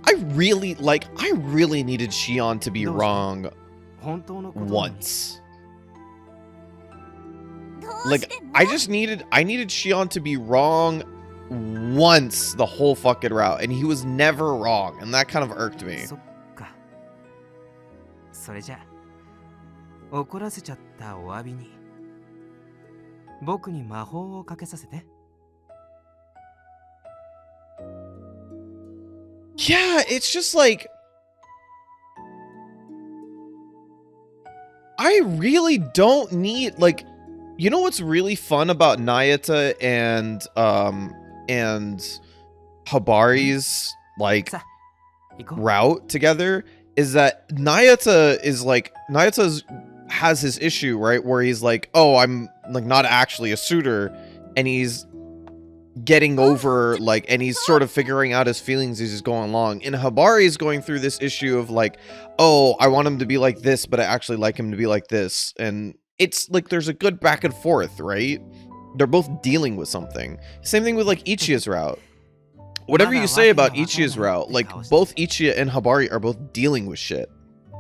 I really needed Shion to be wrong once. Like, I needed Shion to be wrong once the whole fucking route, and he was never wrong, and that kind of irked me. Yeah, it's just like, I really don't need, like, you know what's really fun about Nayata and Habari's, like, route together is that Nayata has his issue, right, where he's like, oh, I'm like not actually a suitor, and he's getting over, like, and he's sort of figuring out his feelings as he's going along. And Habari is going through this issue of like, oh, I want him to be like this, but I actually like him to be like this. And it's like there's a good back and forth, right? They're both dealing with something. Same thing with like Ichiya's route. Whatever you say about Ichiya's route, like both Ichiya and Habari are both dealing with shit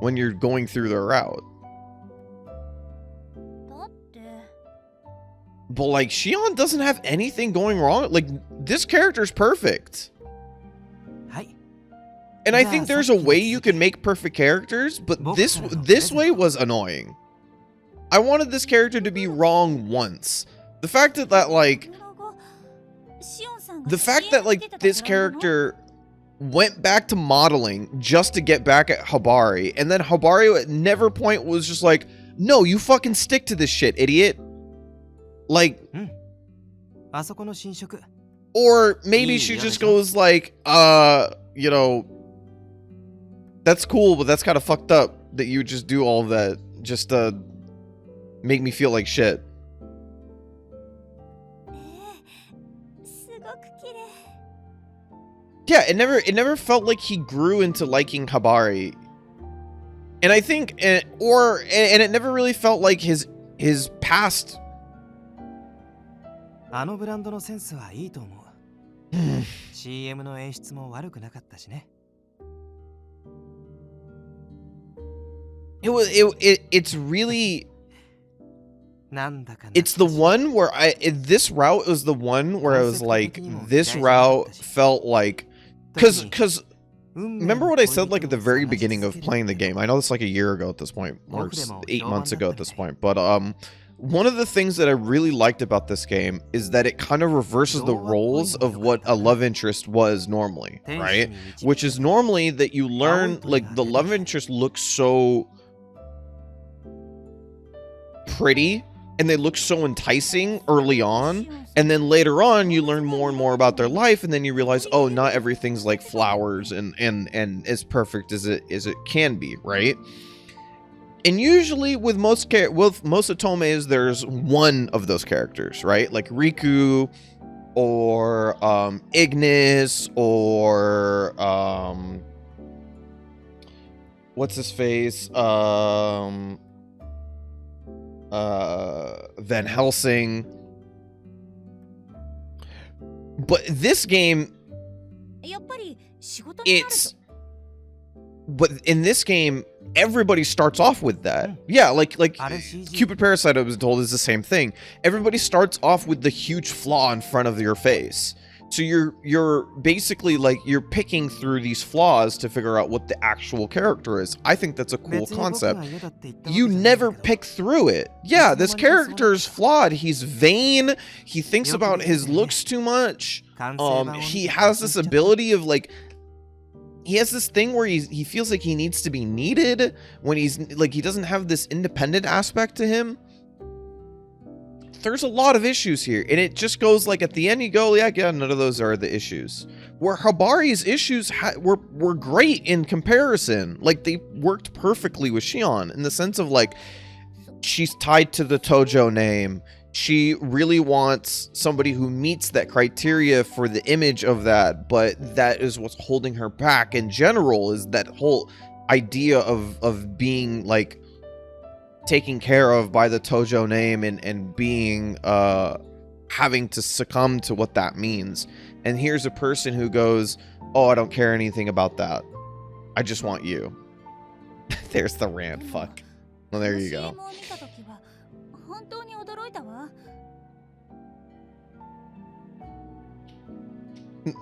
when you're going through their route. But like Shion doesn't have anything going wrong. Like, this character's perfect. And I think there's a way you can make perfect characters, but this way was annoying. I wanted this character to be wrong once. The fact that this character went back to modeling just to get back at Habari, and then Habari at never point was just like, no, you fucking stick to this shit, idiot. Like, or maybe she just goes like, you know, that's cool, but that's kind of fucked up that you just do all of that just to make me feel like shit. Yeah, it never felt like he grew into liking Habari. And I think, and it never really felt like his past. It it's really, it's the one where this route was the one where I was like, this route felt like, because remember what I said like at the very beginning of playing the game? I know it's like a year ago at this point, or 8 months ago at this point, but one of the things that I really liked about this game is that it kind of reverses the roles of what a love interest was normally, right? Which is normally that you learn, like, the love interest looks so pretty and they look so enticing early on, and then later on you learn more and more about their life, and then you realize, oh, not everything's like flowers and as perfect as it can be, right? And usually with most otomes, there's one of those characters, right? Like Riku, or Ignis, or what's his face? Van Helsing. But this game, but in this game, everybody starts off with that. Yeah, like Cupid Parasite, I was told, is the same thing. Everybody starts off with the huge flaw in front of your face. So you're basically like, you're picking through these flaws to figure out what the actual character is. I think that's a cool concept. You never pick through it. Yeah, this character is flawed. He's vain. He thinks about his looks too much. He has this ability of like, he has this thing where he feels like he needs to be needed when he's like, he doesn't have this independent aspect to him. There's a lot of issues here, and it just goes like, at the end you go, yeah, none of those are the issues. Where Habari's issues were great in comparison. Like, they worked perfectly with Shion in the sense of like, she's tied to the Tojo name. She really wants somebody who meets that criteria for the image of that, but that is what's holding her back in general, is that whole idea of being like taken care of by the Tojo name and being having to succumb to what that means. And here's a person who goes, Oh, I don't care anything about that. I just want you. There's the rant, fuck. Well, there you go.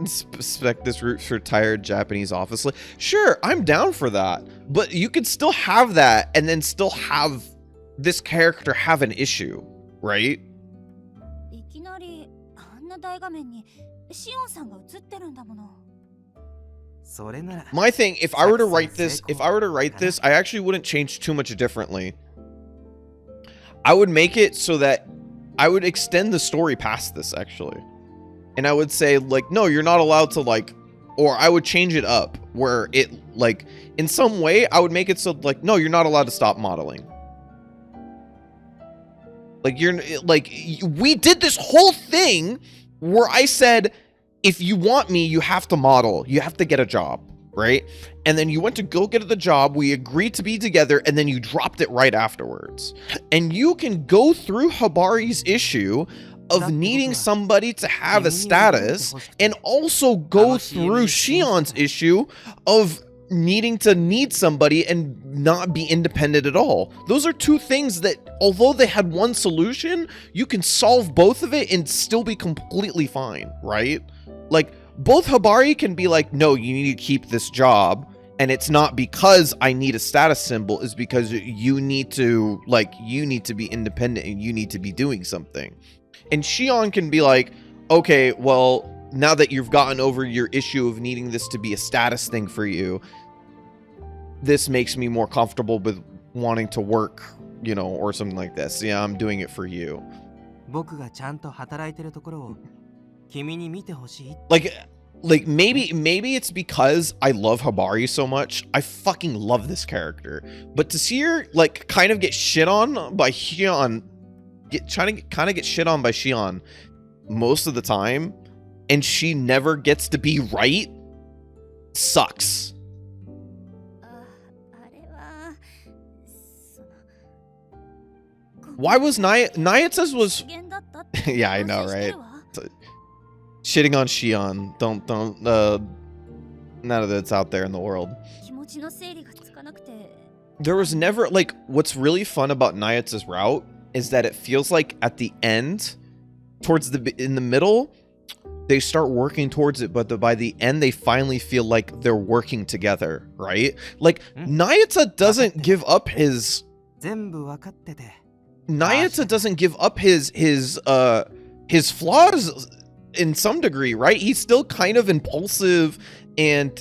Suspect this route for tired Japanese office. Sure, I'm down for that. But you could still have that and then still have this character have an issue, right? My thing, if I were to write this, I actually wouldn't change too much differently. I would make it so that I would extend the story past this, actually. And I would say, like, no, you're not allowed to, like, or I would change it up where it, like, in some way, I would make it so, like, no, you're not allowed to stop modeling. Like, we did this whole thing where I said, if you want me, you have to model. You have to get a job, right? And then you went to go get the job. We agreed to be together, and then you dropped it right afterwards. And you can go through Hibari's issue of needing somebody to have a status, and also go through Shion's issue of needing to need somebody and not be independent at all. Those are two things that, although they had one solution, you can solve both of it and still be completely fine, right? Like, both Hibari can be like, no, you need to keep this job, and it's not because I need a status symbol, it's because you need to, like, you need to be independent and you need to be doing something. And Shion can be like, okay, well, now that you've gotten over your issue of needing this to be a status thing for you, this makes me more comfortable with wanting to work, you know, or something like this. Yeah, I'm doing it for you. Like maybe it's because I love Hibari so much. I fucking love this character. But to see her, like, kind of get shit on by Shion, trying to kind of get shit on by Shion most of the time, and she never gets to be right, sucks. Why was Nayatsa's was yeah, I know, right? Shitting on Shion. Don't none of that's out there in the world. There was never, like, what's really fun about Nayatsa's route is that it feels like at the end, in the middle, they start working towards it, but by the end, they finally feel like they're working together, right? Like, Nayatsa doesn't give up his... Nayatsa doesn't give up his flaws in some degree, right? He's still kind of impulsive, and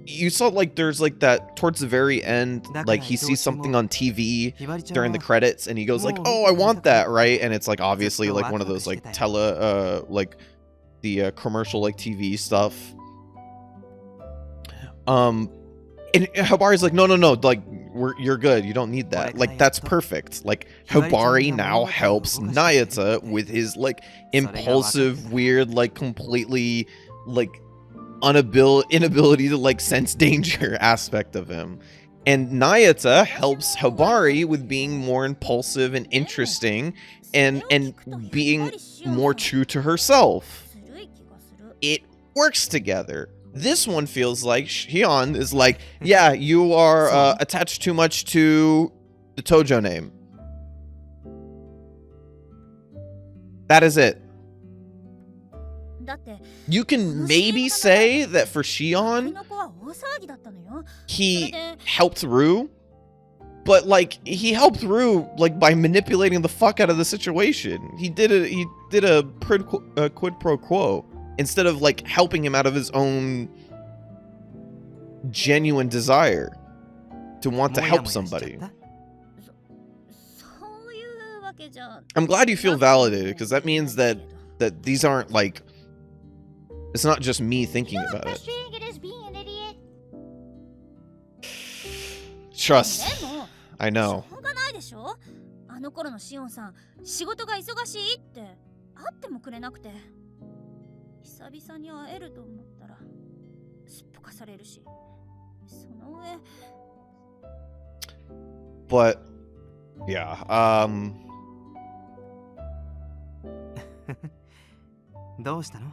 you saw, like, there's, like, that towards the very end, like, he sees something on TV during the credits, and he goes, like, oh, I want that, right? And it's, like, obviously, like, one of those, like, like, the commercial, like, TV stuff. And Hibari's like, no, like, you're good, you don't need that. Like, that's perfect. Like, Hibari now helps Nayatsa with his, like, impulsive, weird, like, completely, like, inability to, like, sense danger aspect of him. And Nayatsa helps Hibari with being more impulsive and interesting and being more true to herself. It works together. This one feels like Shion is like, yeah, you are attached too much to the Tojo name. That is it. You can maybe say that for Shion, he helped Rue, but, like, he helped Rue, like, by manipulating the fuck out of the situation. He did a quid pro quo instead of, like, helping him out of his own genuine desire to want to help somebody. I'm glad you feel validated, because that means that these aren't, like, it's not just me thinking about it. Trust. I know. But yeah, どうしたの?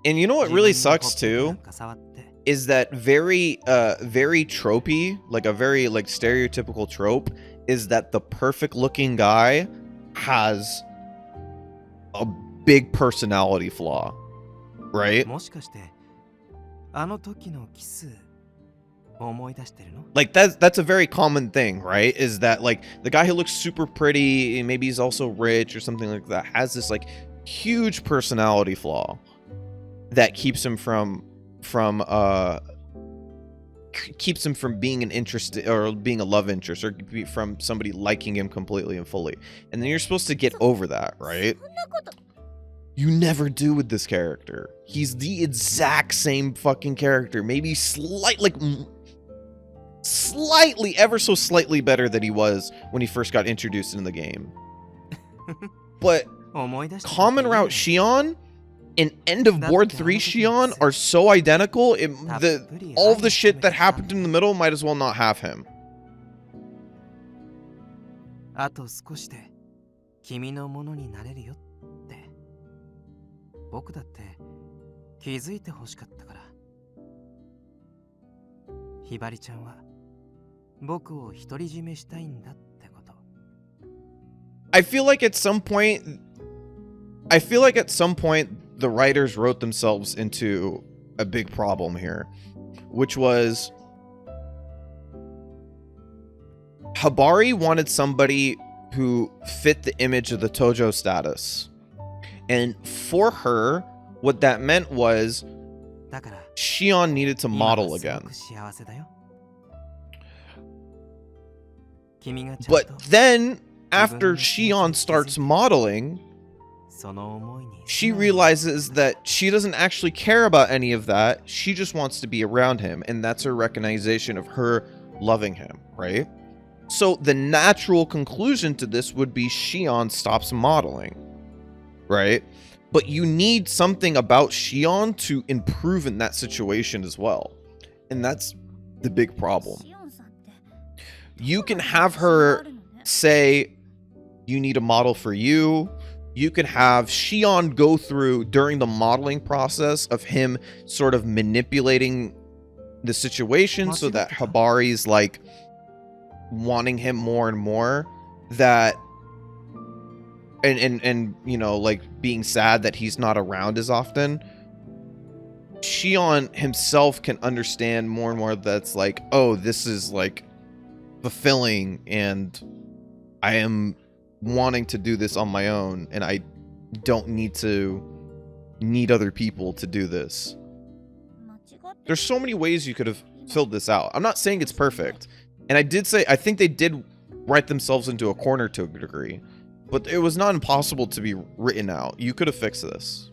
And you know what really sucks too? Is that very tropey, like a very like stereotypical trope, is that the perfect looking guy has a big personality flaw, right? Like that's a very common thing, right? Is that like the guy who looks super pretty, maybe he's also rich or something like that, has this like huge personality flaw that keeps him from being an interest or being a love interest, or from somebody liking him completely and fully. And then you're supposed to get over that, right? You never do with this character. He's the exact same fucking character, maybe slightly, ever so slightly better than he was when he first got introduced in the game. But Common Route Shion and End of Board 3 Shion are so identical, all of the shit that happened in the middle might as well not have him. I feel like at some point the writers wrote themselves into a big problem here, which was Hibari wanted somebody who fit the image of the Tojo status. And for her, what that meant was Shion needed to model again. But then, after Shion starts modeling, she realizes that she doesn't actually care about any of that. She just wants to be around him, and that's her recognition of her loving him, right? So the natural conclusion to this would be Shion stops modeling, right? But you need something about Shion to improve in that situation as well. And that's the big problem. You can have her say, you need a model for you. You can have Shion go through during the modeling process of him sort of manipulating the situation so that Hibari's like wanting him more and more, that and you know, like being sad that he's not around as often. Shion himself can understand more and more that's like, oh, this is like fulfilling and I am wanting to do this on my own and I don't need other people to do this. There's so many ways you could have filled this out. I'm not saying it's perfect. And I did say, I think they did write themselves into a corner to a degree, but it was not impossible to be written out. You could have fixed this.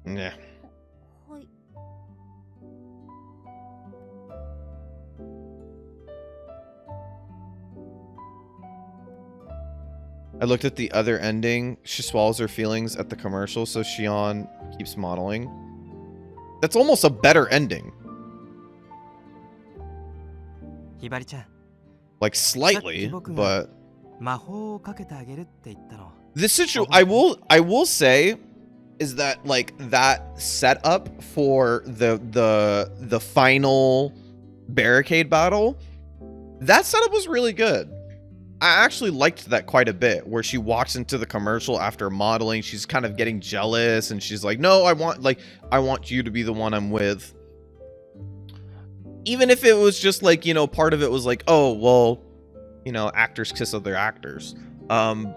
Yeah. I looked at the other ending. She swallows her feelings at the commercial, so Shion keeps modeling. That's almost a better ending. Like slightly, but this situation, I will say, is that like that setup for the final barricade battle, that setup was really good. I actually liked that quite a bit, where she walks into the commercial after modeling. She's kind of getting jealous and she's like, no, I want you to be the one I'm with. Even if it was just like, you know, part of it was like, oh, well, you know, actors kiss other actors. That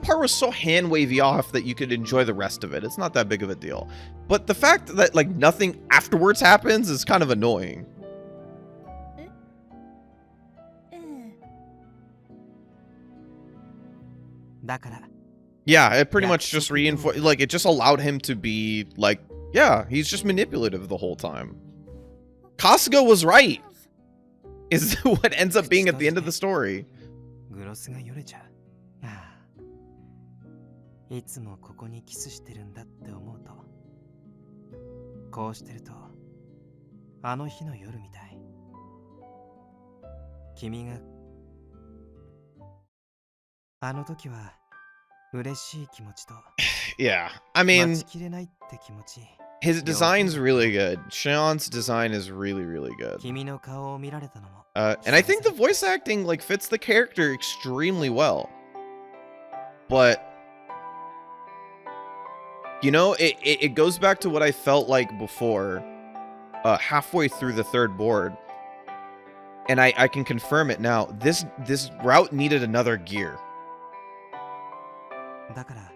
part was so hand wavy off that you could enjoy the rest of it. It's not that big of a deal. But the fact that like nothing afterwards happens is kind of annoying. Yeah, it pretty much just reinforced, like, it just allowed him to be like, yeah, he's just manipulative the whole time. Kasuga was right, is what ends up being at the end of the story. Yeah, I mean, his design's really good. Shion's design is really, really good. And I think the voice acting like fits the character extremely well. But you know, it goes back to what I felt like before, halfway through the third board. And I can confirm it now. This route needed another gear.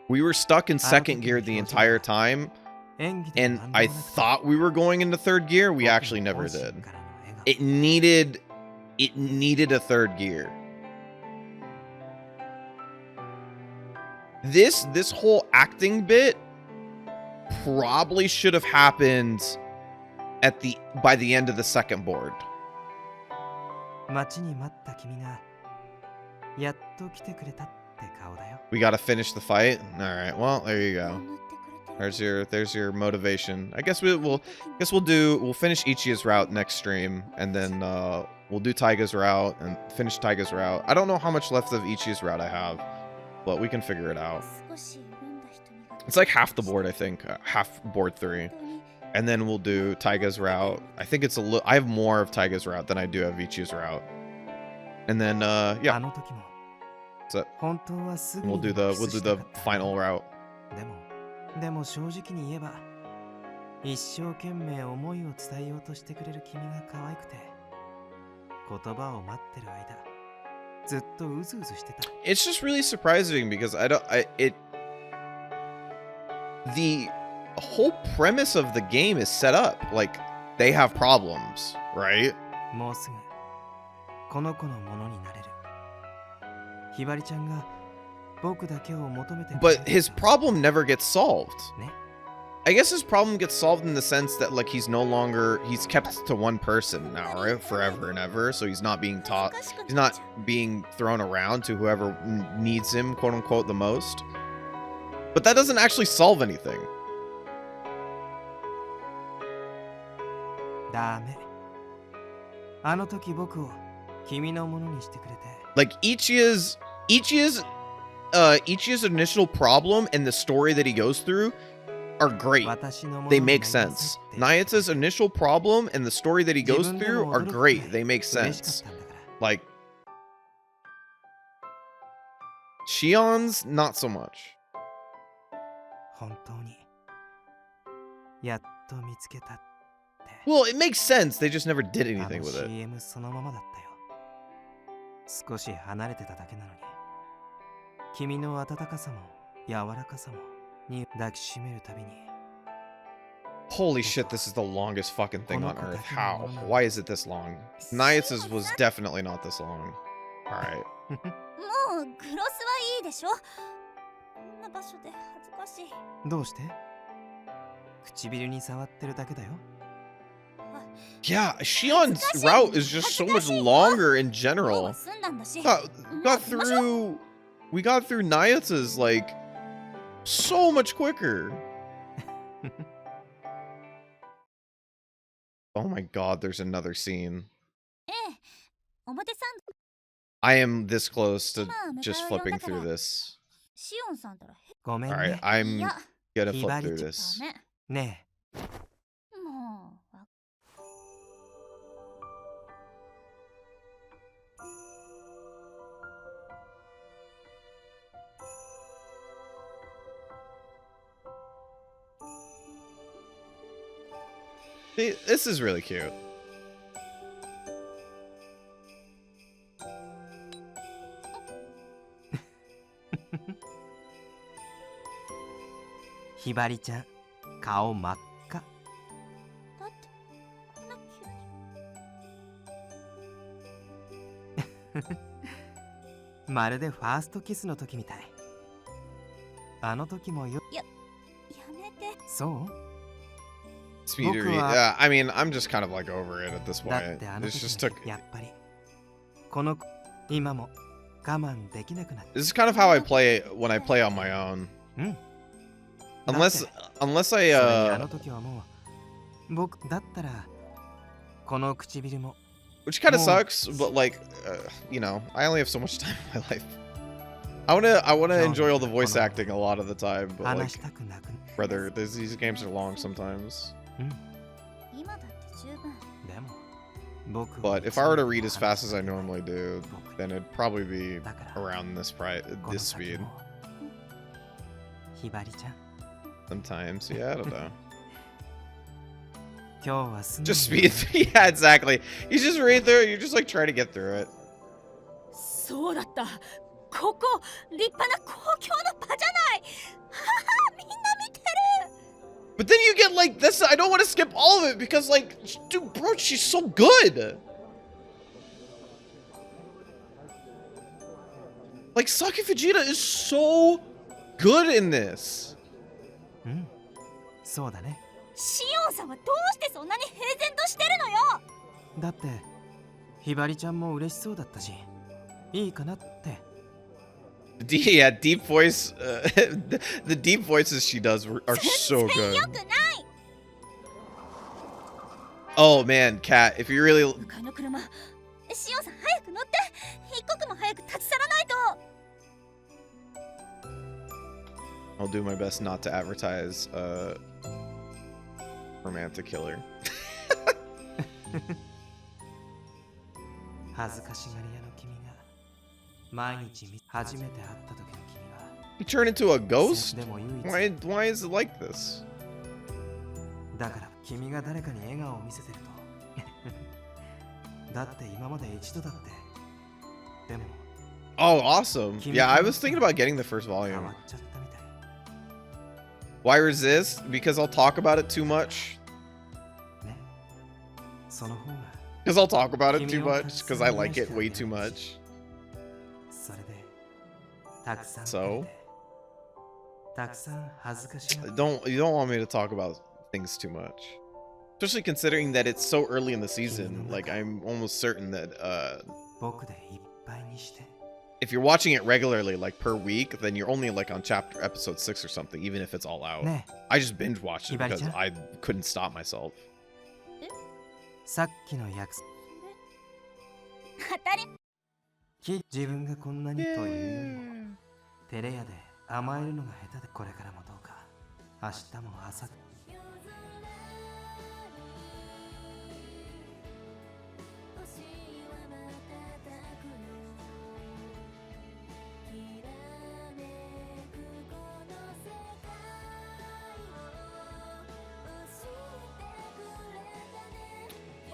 We were stuck in second gear the entire time, and I thought we were going into third gear. We actually never did. It needed a third gear. This whole acting bit probably should have happened by the end of the second board. We gotta finish the fight. All right. Well, there you go. There's your motivation. I guess we'll finish Ichi's route next stream, and then we'll do Taiga's route and finish Taiga's route. I don't know how much left of Ichi's route I have, but we can figure it out. It's like half the board, I think, half board 3, and then we'll do Taiga's route. I think it's I have more of Taiga's route than I do of Ichi's route, and then yeah. So we'll do the final route. It's just really surprising because the whole premise of the game is set up like they have problems, right? But his problem never gets solved. I guess his problem gets solved in the sense that like he's kept to one person now, right? Forever and ever. So he's not being taught, he's not being thrown around to whoever needs him, quote unquote, the most. But that doesn't actually solve anything. Like Ichi's initial problem and the story that he goes through are great. They make sense. Nayata's initial problem and the story that he goes through are great. They make sense. Like Shion's not so much. Well, it makes sense. They just never did anything with it. Holy shit, this is the longest fucking thing on Earth. How? Why is it this long? Nayata's was definitely not this long. Alright. Yeah, Shion's route is just so much longer in general. We got through Nayata's like so much quicker. Oh my god, there's another scene. I am this close to just flipping through this. Alright, I'm gonna flip through this. See, this is really cute. Hibari-chan, 顔真っ赤。まるでファーストキスの時みたい。あの時もよ。やめて。そう？ Speedery. Yeah, I mean, I'm just kind of like over it at this point. This just took. This is kind of how I play when I play on my own. Unless I which kind of sucks, but like, you know, I only have so much time in my life. I wanna enjoy all the voice acting a lot of the time, but like, brother, these games are long sometimes. But if I were to read as fast as I normally do, then it'd probably be around this speed. Sometimes, yeah, I don't know. Just speed. Yeah, exactly. You just read through it, you're just like trying to get through it. But then you get like this. I don't want to skip all of it because, like, dude, bro, she's so good. Like, Saki Fujita is so good in this. Yeah, deep voice. The deep voices she does are so good. Oh man, Kat, if you really. I'll do my best not to advertise romantic killer. He turned into a ghost? Why is it like this? Oh, awesome. Yeah, I was thinking about getting the first volume. Why resist? Because I'll talk about it too much. Because I'll talk about it too much. Because I like it way too much. So? You don't want me to talk about things too much. Especially considering that it's so early in the season. Like, I'm almost certain that if you're watching it regularly, like per week, then you're only like on episode 6 or something, even if it's all out. I just binge watched it because I couldn't stop myself.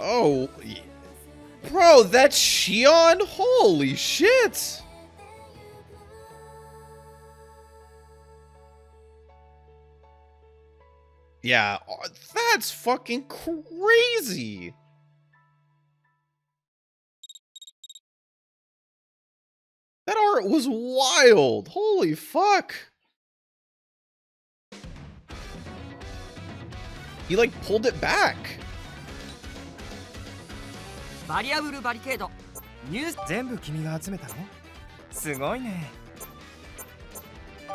Oh, bro, that's Shion? Holy shit! Yeah, that's fucking crazy. That art was wild. Holy fuck. He like pulled it back. Barricade. 全部君が集めたの？すごいね。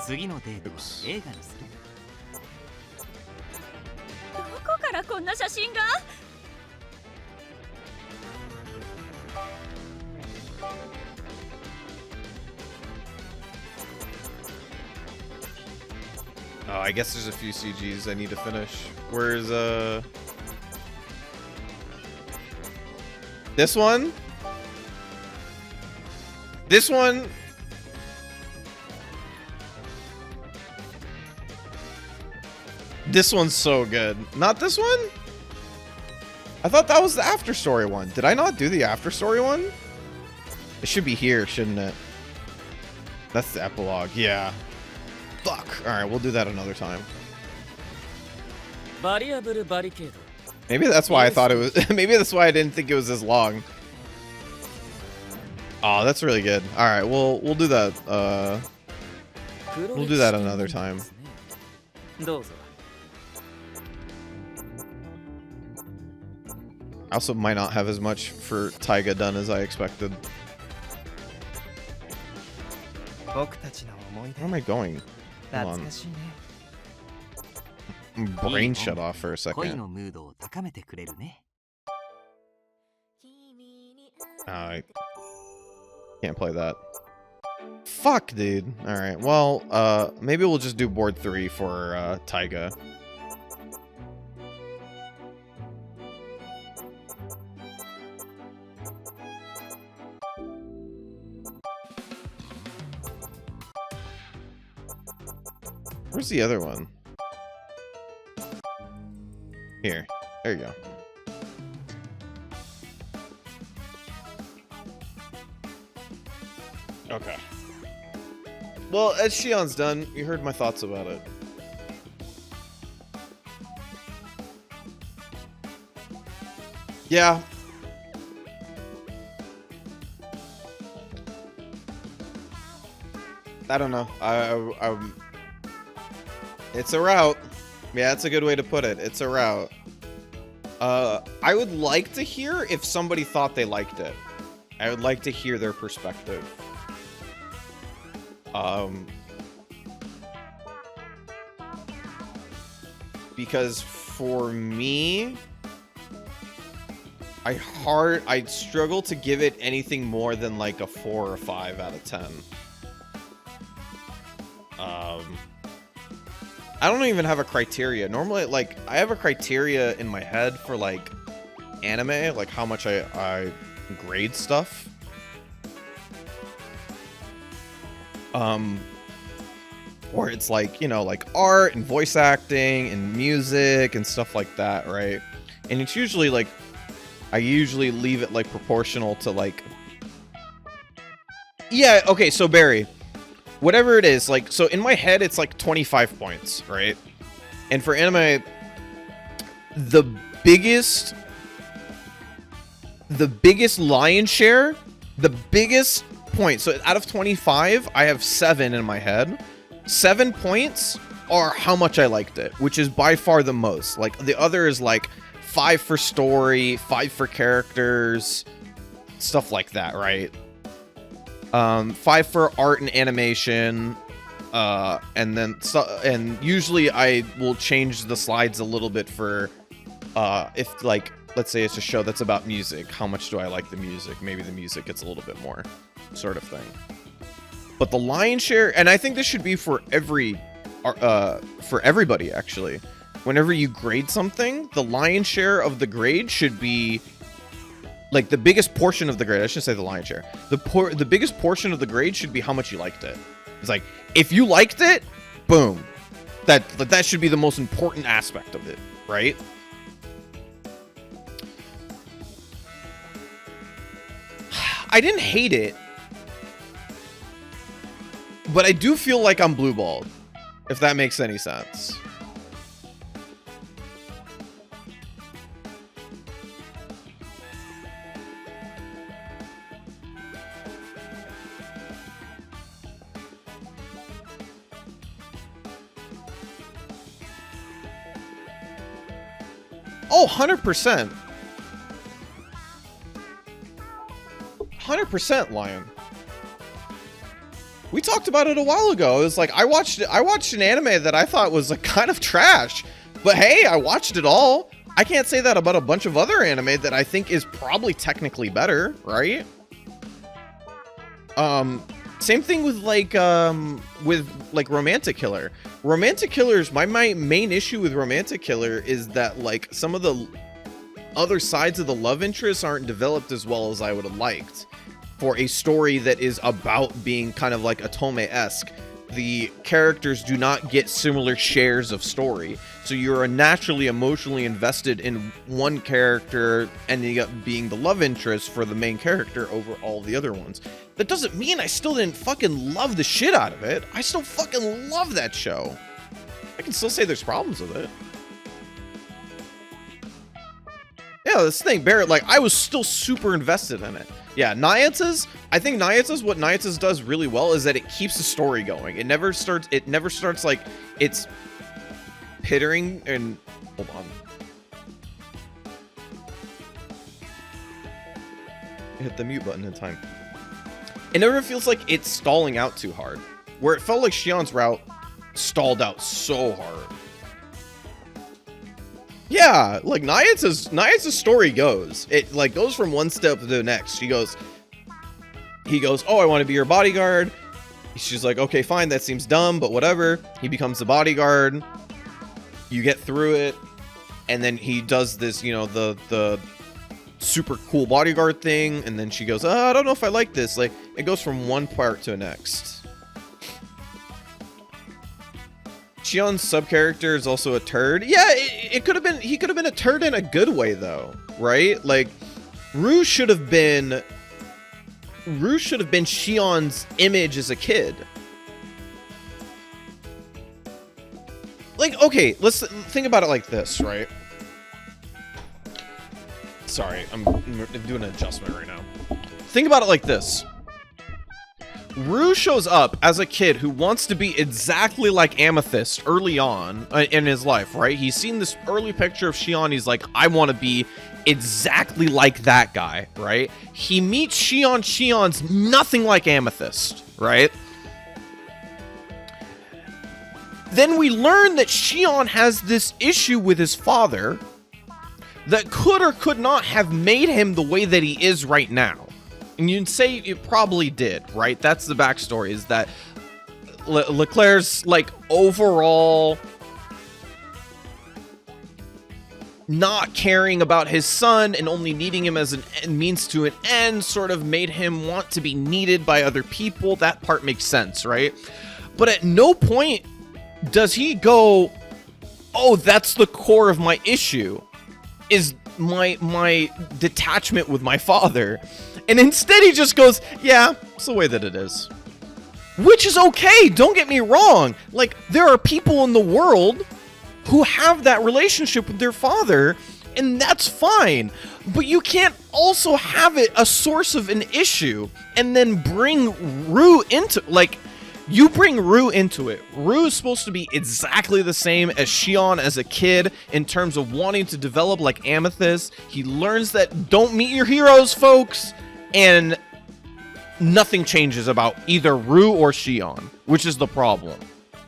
次のデートは映画にする。どこからこんな写真が？ Oh, I guess there's a few CGs I need to finish. Where's this one? This one? This one's so good. Not this one? I thought that was the after story one. Did I not do the after story one? It should be here, shouldn't it? That's the epilogue. Yeah. Fuck. Alright, we'll do that another time. Maybe that's why I thought it was... Maybe that's why I didn't think it was as long. Oh, that's really good. Alright, we'll do that. We'll do that another time. I also might not have as much for Taiga done as I expected. Where am I going? Hold on. Brain shut off for a second. I can't play that. Fuck, dude. Alright, well, maybe we'll just do board 3 for, Taiga. Where's the other one? Here. There you go. Okay. Well, as Shion's done, you heard my thoughts about it. Yeah. I don't know. It's a route. Yeah, that's a good way to put it. It's a route. I would like to hear if somebody thought they liked it. I would like to hear their perspective. Because for me, I'd struggle to give it anything more than like a 4 or 5 out of 10. I don't even have a criteria. Normally, like, I have a criteria in my head for, like, anime, like how much I grade stuff. Or it's like, you know, like art and voice acting and music and stuff like that, right? And it's usually like, I usually leave it like proportional to like, yeah, okay, so Barry, whatever it is, like, so in my head, it's like 25 points, right? And for anime, the biggest lion's share, the biggest point, so out of 25, I have 7 in my head. 7 points are how much I liked it, which is by far the most. Like, the other is like 5 for story, 5 for characters, stuff like that, right? 5 for art and animation, and then and usually I will change the slides a little bit for if, like, let's say it's a show that's about music, how much do I like the music? Maybe the music gets a little bit more, sort of thing. But the lion's share, and I think this should be for everybody actually. Whenever you grade something, the lion's share of the grade should be like the biggest portion of the grade. I shouldn't say the lion's share. The biggest portion of the grade should be how much you liked it. It's like, if you liked it, boom. That should be the most important aspect of it, right? I didn't hate it, but I do feel like I'm blue-balled, if that makes any sense. Oh, 100%. 100%, Lion. We talked about it a while ago. It was like, I watched an anime that I thought was like kind of trash, but hey, I watched it all. I can't say that about a bunch of other anime that I think is probably technically better, right? Same thing with like Romantic Killer. Romantic Killer's my main issue with Romantic Killer is that like some of the other sides of the love interests aren't developed as well as I would have liked. For a story that is about being kind of like Otome-esque, the characters do not get similar shares of story. So you're naturally emotionally invested in one character ending up being the love interest for the main character over all the other ones. That doesn't mean I still didn't fucking love the shit out of it. I still fucking love that show. I can still say there's problems with it. Yeah, this thing, Barrett, like, I was still super invested in it. Yeah, Nayata's, I think what Nayata's does really well is that it keeps the story going. It never starts like, it's pittering and, hold on. Hit the mute button in time. It never feels like it's stalling out too hard. Where it felt like Shion's route stalled out so hard. Yeah, like Nayata's story goes. It like goes from one step to the next. He goes, oh, I want to be your bodyguard. She's like, okay, fine, that seems dumb, but whatever. He becomes the bodyguard. You get through it, and then he does this, you know, the super cool bodyguard thing, and then she goes, oh, I don't know if I like this. Like, it goes from one part to the next. Shion's sub-character is also a turd. Yeah, it could have been, he could have been a turd in a good way, though, right? Like, Rue should have been Shion's image as a kid. Like, okay, let's think about it like this, right? Sorry, I'm doing an adjustment right now. Think about it like this. Rue shows up as a kid who wants to be exactly like Amethyst early on in his life, right? He's seen this early picture of Shion. He's like, I want to be exactly like that guy, right? He meets Shion. Shion's nothing like Amethyst, right? Then we learn that Shion has this issue with his father that could or could not have made him the way that he is right now. And you'd say it probably did, right? That's the backstory, is that Leclerc's, like, overall not caring about his son and only needing him as a means to an end sort of made him want to be needed by other people. That part makes sense, right? But at no point does he go, oh, that's the core of my issue, is my detachment with my father. And instead he just goes, yeah, it's the way that it is. Which is okay, don't get me wrong. Like, there are people in the world who have that relationship with their father, and that's fine. But you can't also have it a source of an issue and then bring Rue into, like, you bring Rue into it. Rue is supposed to be exactly the same as Shion as a kid in terms of wanting to develop like Amethyst. He learns that don't meet your heroes, folks. And nothing changes about either Rue or Shion, which is the problem,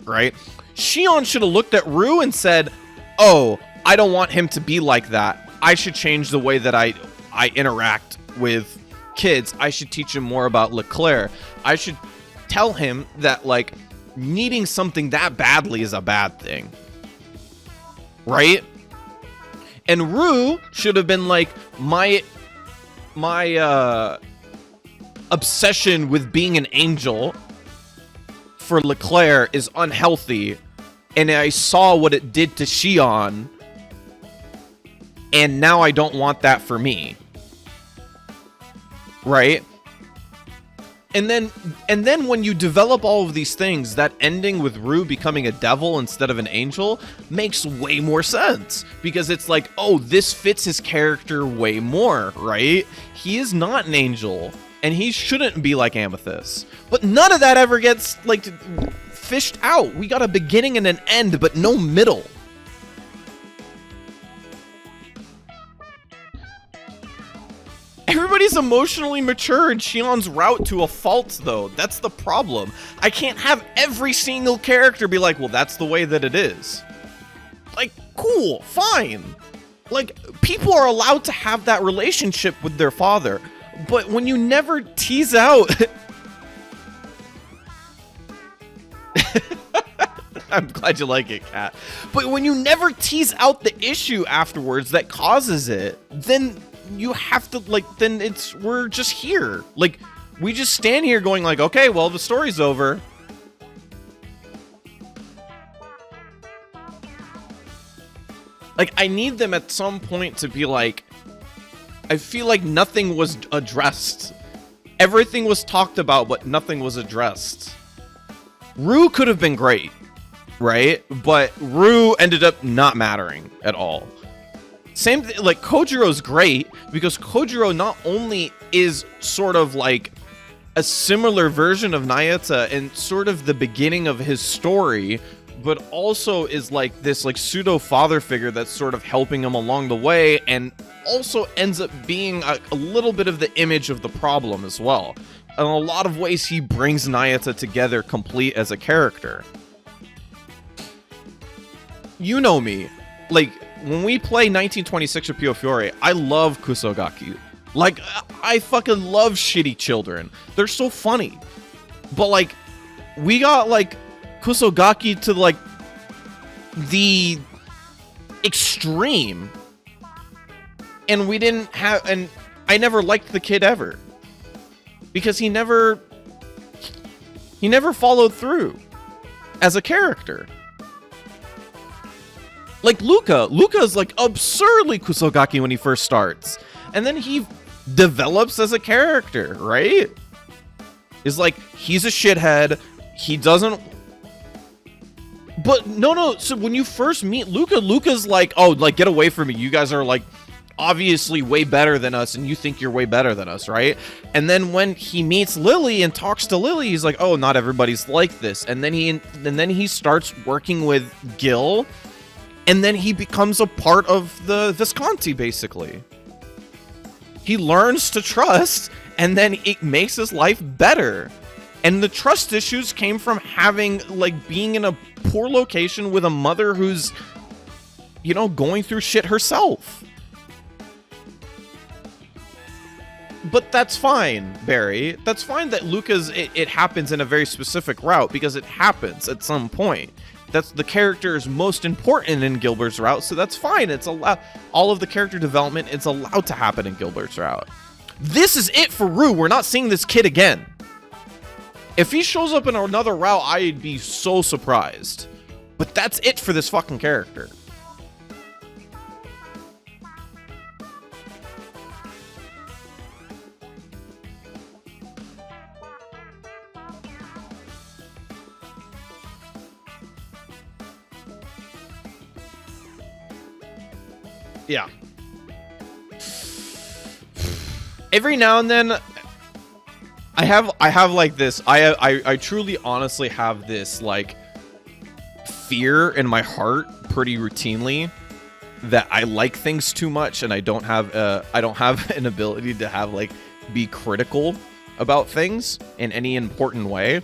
right? Shion should have looked at Rue and said, oh, I don't want him to be like that. I should change the way that I interact with kids. I should teach him more about Leclerc. I should tell him that, like, needing something that badly is a bad thing, right? And Rue should have been like, my obsession with being an angel for Leclerc is unhealthy, and I saw what it did to Shion, and now I don't want that for me, right? And then when you develop all of these things, that ending with Rue becoming a devil instead of an angel makes way more sense. Because it's like, oh, this fits his character way more, right? He is not an angel, and he shouldn't be like Amethyst. But none of that ever gets, like, fished out. We got a beginning and an end, but no middle. Everybody's emotionally mature in Shion's route to a fault, though. That's the problem. I can't have every single character be like, well, that's the way that it is. Like, cool, fine. Like, people are allowed to have that relationship with their father. But when you never tease out... I'm glad you like it, Kat. But when you never tease out the issue afterwards that causes it, then... you have to, like, then we're just here. Like, we just stand here going like, okay, well, the story's over. Like, I need them at some point to be like, I feel like nothing was addressed. Everything was talked about, but nothing was addressed. Rue could have been great, right? But Rue ended up not mattering at all. Same thing, like, Kojiro's great because Kojiro not only is sort of like a similar version of Nayata and sort of the beginning of his story, but also is like this like pseudo father figure that's sort of helping him along the way, and also ends up being a little bit of the image of the problem as well. In a lot of ways, he brings Nayata together complete as a character. You know me, like, when we play 1926 or Pio Fiore, I love Kusogaki. Like, I fucking love shitty children. They're so funny. But, like, we got, like, Kusogaki to, like, the extreme. And we didn't have... And I never liked the kid ever. Because he never followed through as a character. Like Luca is like absurdly Kusogaki when he first starts. And then he develops as a character, right? Is like, he's a shithead. He doesn't... But no. So when you first meet Luca's like, oh, like, get away from me. You guys are like obviously way better than us and you think you're way better than us, right? And then when he meets Lily and talks to Lily, he's like, oh, not everybody's like this. And then he starts working with Gil, and then he becomes a part of the Visconti, basically. He learns to trust, and then it makes his life better. And the trust issues came from having, like, being in a poor location with a mother who's, you know, going through shit herself. But that's fine, Barry. That's fine that Luca's, it happens in a very specific route, because it happens at some point. That's the character is most important in Gilbert's route, so that's fine. It's allowed. All of the character development, it's allowed to happen in Gilbert's route. This is it for Rue. We're not seeing this kid again. If he shows up in another route, I'd be so surprised. But that's it for this fucking character. Yeah. Every now and then, I have like this. I truly, honestly have this like fear in my heart, pretty routinely, that I like things too much, and I don't have an ability to have like be critical about things in any important way.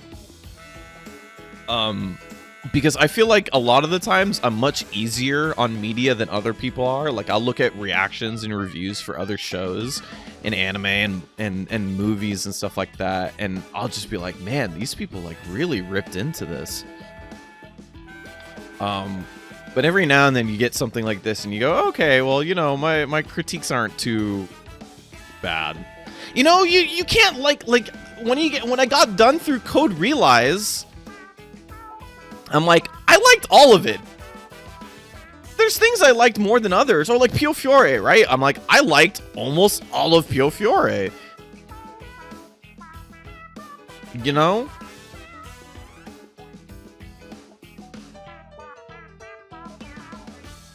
Because I feel like a lot of the times I'm much easier on media than other people are. Like, I'll look at reactions and reviews for other shows in anime and movies and stuff like that, and I'll just be like, man, these people like really ripped into this. But every now and then you get something like this and you go, okay, well, you know, my critiques aren't too bad. You know, you can't like when I got done through Code Realize, I'm like, I liked all of it. There's things I liked more than others. Or like Pio Fiore, right? I'm like, I liked almost all of Pio Fiore. You know?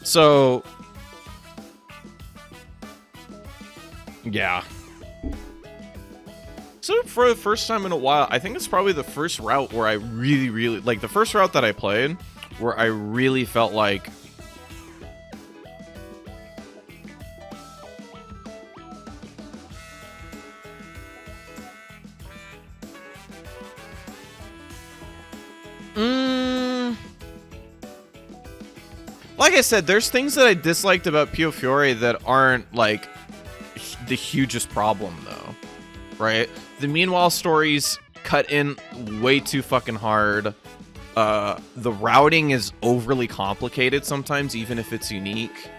So, yeah. So for the first time in a while, I think it's probably the first route where I really, like the first route that I played, where I really felt like like I said, there's things that I disliked about Pio Fiore that aren't like the hugest problem though, right? The Meanwhile stories cut in way too fucking hard. The routing is overly complicated sometimes, even if it's unique.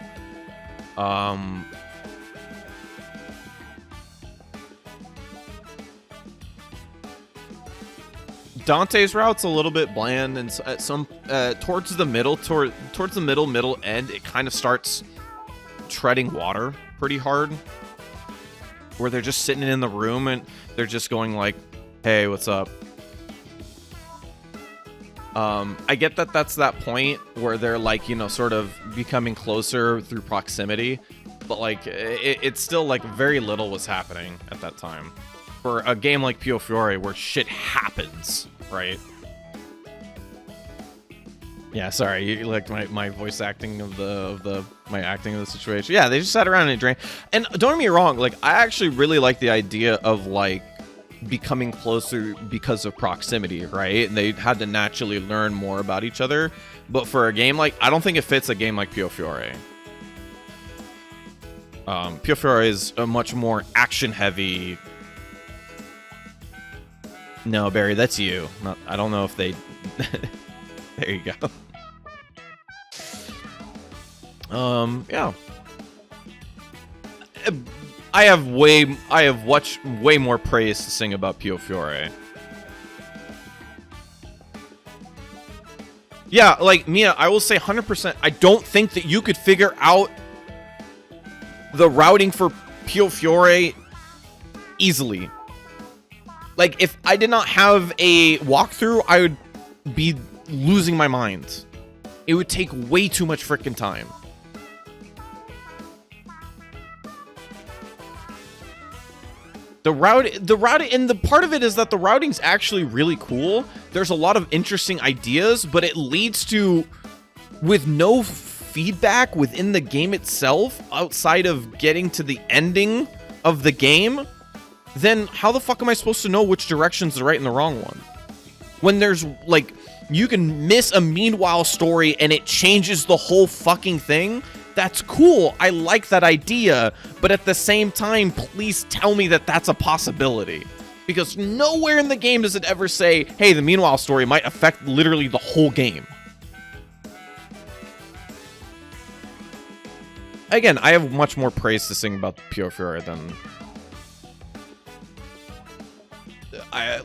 Dante's route's a little bit bland, and at some towards the middle end, it kind of starts treading water pretty hard. Where they're just sitting in the room and they're just going like, hey, what's up? I get that that's that point where they're like, you know, sort of becoming closer through proximity, but like it's still like very little was happening at that time. For a game like Pio Fiore where shit happens, right? Yeah, sorry, you like my voice acting of my acting of the situation. Yeah, they just sat around and drank. And don't get me wrong, like I actually really like the idea of like becoming closer because of proximity, right? And they had to naturally learn more about each other. But for a game like, I don't think it fits a game like Pio Fiore. Pure Fury is a much more action-heavy... No, Barry, that's you. I don't know if they... There you go. Yeah. I have way more praise to sing about Pure Fury. Yeah, like, Mia, I will say 100%, I don't think that you could figure out the routing for Pure Fury easily. Like, if I did not have a walkthrough, I would be losing my mind. It would take way too much freaking time. The routing, and the part of it is that the routing's actually really cool. There's a lot of interesting ideas, but it leads to, with no feedback within the game itself, outside of getting to the ending of the game, then how the fuck am I supposed to know which direction's the right and the wrong one? When there's, like, you can miss a meanwhile story and it changes the whole fucking thing. That's cool. I like that idea. But at the same time, please tell me that that's a possibility. Because nowhere in the game does it ever say, hey, the meanwhile story might affect literally the whole game. Again, I have much more praise to sing about Pure Fury than...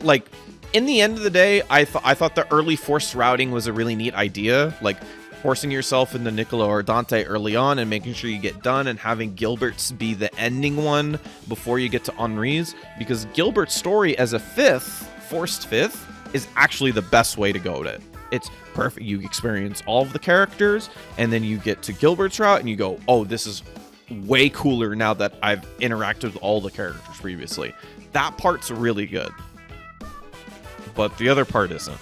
like, in the end of the day, I thought the early forced routing was a really neat idea. Like, forcing yourself into Niccolo or Dante early on and making sure you get done, and having Gilbert's be the ending one before you get to Henri's, because Gilbert's story as a forced fifth, is actually the best way to go at it. It's perfect. You experience all of the characters, and then you get to Gilbert's route, and you go, oh, this is way cooler now that I've interacted with all the characters previously. That part's really good. But the other part isn't.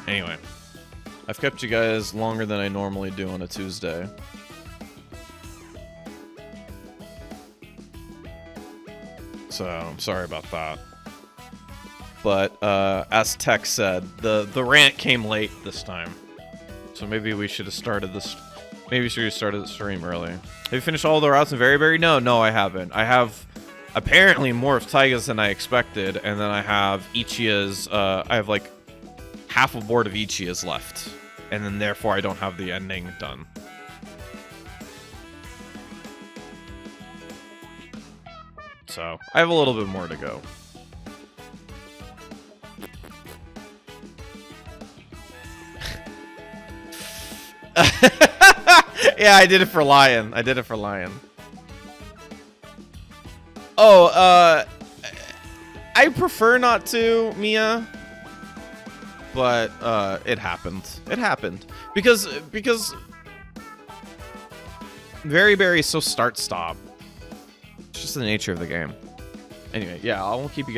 Anyway, I've kept you guys longer than I normally do on a Tuesday. So, I'm sorry about that. But, as Tech said, the rant came late this time. So maybe we should have started this... Maybe we should have started the stream early. Have you finished all the routes in Berry? No, I haven't. I have... apparently more of Taiga's than I expected, and then I have Ichia's, I have like half a board of Ichia's left, and then therefore I don't have the ending done. So, I have a little bit more to go. Yeah, I did it for Lion. Oh, I prefer not to, Mia. But, it happened. Because Berry is so start-stop. It's just the nature of the game. Anyway, yeah, I won't keep you guys